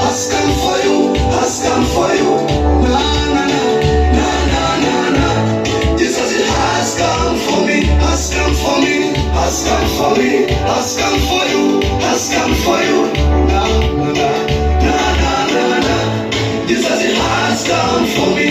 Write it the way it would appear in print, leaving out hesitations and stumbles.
has come for you, has come for you. Na na na na na na na. Jesus has come for me, has come for me, has come for me, has come for you, has come for you. Na na na na na na. Jesus has come for me.